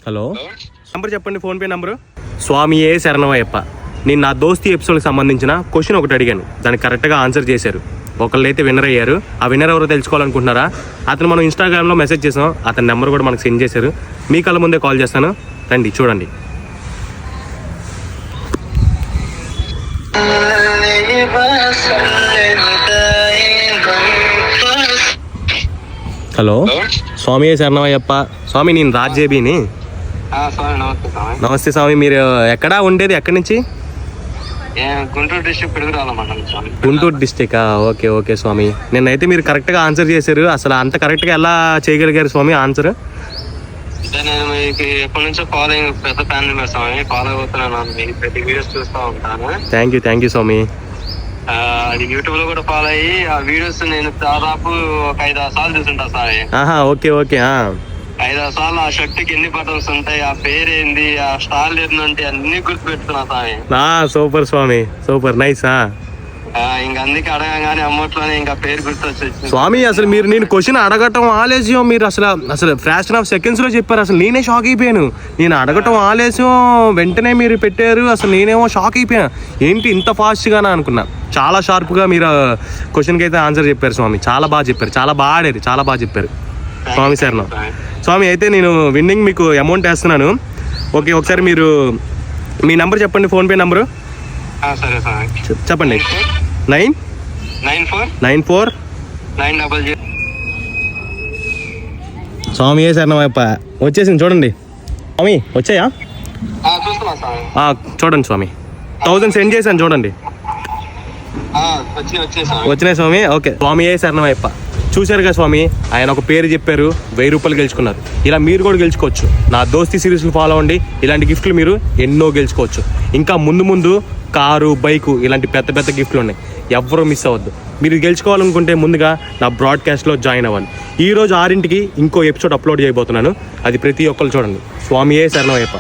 Hello, number చెప్పండి, PhonePe number. స్వామి ఏ శరణమయ్యప్ప. నేను నా దోస్తీ ఎపిసోడ్కి సంబంధించిన క్వశ్చన్ ఒకటి అడిగాను, దానికి కరెక్ట్గా ఆన్సర్ చేశారు. ఒకళ్ళైతే విన్నర్ అయ్యారు. ఆ విన్నర్ ఎవరో తెలుసుకోవాలనుకుంటున్నారా? అతను మనం ఇన్స్టాగ్రామ్లో మెసేజ్ చేసాం, అతని నెంబర్ కూడా మనకు సెండ్ చేశారు. మీ కళ్ళ ముందే కాల్ చేస్తాను, రండి చూడండి. హలో, స్వామి ఏ శరణమయ్యప్ప. స్వామి, నేను రాజేబీని. నమస్తే స్వామి, మీరు ఎక్కడా ఉండేది? ఎక్కడి నుంచి? గుంటూరు డిస్ట్రిక్ట్ గుంటూరు డిస్టికా? ఓకే ఓకే స్వామి. నిన్నైతే మీరు కరెక్ట్గా ఆన్సర్ చేశారు. అసలు అంత కరెక్ట్గా ఎలా చేయగలిగారు స్వామి ఆన్సర్? నేను మీకు ఎప్పటి నుంచో ఫాలోయింగ్, పెద్ద ఫ్యాన్ మెంబర్ స్వామి. ఫాలో అవుతున్నాను, మీకు ప్రతి వీడియోస్ చూస్తూ ఉంటాను. థ్యాంక్ యూ స్వామి. అది యూట్యూబ్ లో కూడా ఫాలో అయ్యి ఆ వీడియోస్ నేను దాదాపు ఒక 5-6 సార్లు చూసుంటా స్వామి. ఓకే 5-6 సార్లు ఆ షర్ట్కి ఎన్ని బటన్స్ ఉంటాయి, ఆ పేరు ఏంది, ఆ స్టాల్ ఏంటంటే అన్ని గుర్తు పెట్టుకున్నా స్వామి. సూపర్ స్వామి, సూపర్ నైస్. ఇంకా అందుకే అడగగానే అమ్మట్లోనే ఇంకా పేరు గుర్తొచ్చి స్వామి. అసలు మీరు నేను క్వశ్చన్ అడగటం ఆలస్యం, మీరు అసలు ఫ్రాక్షన్ ఆఫ్ సెకండ్స్ లో చెప్పారు. అసలు నేనే షాక్ అయిపోయాను. నేను అడగటం ఆలస్యం, వెంటనే మీరు పెట్టారు. అసలు నేనేమో షాక్ అయిపోయాను, ఏంటి ఇంత ఫాస్ట్గానా అనుకున్నా. చాలా షార్ప్గా మీరు క్వశ్చన్కి అయితే ఆన్సర్ చెప్పారు స్వామి. చాలా బాగా చెప్పారు, చాలా బాగా ఆడారు, చాలా బాగా చెప్పారు స్వామి. సార్ స్వామి, అయితే నేను విన్నింగ్ మీకు అమౌంట్ వేస్తున్నాను. ఓకే, ఒకసారి మీరు మీ నెంబర్ చెప్పండి, ఫోన్పే నెంబరు. సరే సార్, చెప్పండి. 994 స్వామి ఏ శరణమయ్యప్ప. వచ్చేసింది చూడండి స్వామి. వచ్చాయా? చూడండి స్వామి, 1000 సెండ్ చేశాను చూడండి. వచ్చినాయి స్వామి. ఓకే, స్వామి ఏ శరణమయ్యప్ప. చూశారుగా స్వామి, ఆయన ఒక పేరు చెప్పారు, 1000 రూపాయలు గెలుచుకున్నారు. ఇలా మీరు కూడా గెలుచుకోవచ్చు. నా దోస్తీ సిరీస్లు ఫాలో అవ్వండి, ఇలాంటి గిఫ్ట్లు మీరు ఎన్నో గెలుచుకోవచ్చు. ఇంకా ముందు కారు, బైకు, ఇలాంటి పెద్ద గిఫ్ట్లు ఉన్నాయి. ఎవ్వరూ మిస్ అవ్వద్దు. మీరు గెలుచుకోవాలనుకుంటే ముందుగా నా బ్రాడ్కాస్ట్లో జాయిన్ అవ్వండి. ఈరోజు 6ంటికి ఇంకో ఎపిసోడ్ అప్లోడ్ చేయబోతున్నాను, అది ప్రతి ఒక్కరు చూడండి. స్వామి ఏ శరణమయ్యప్ప.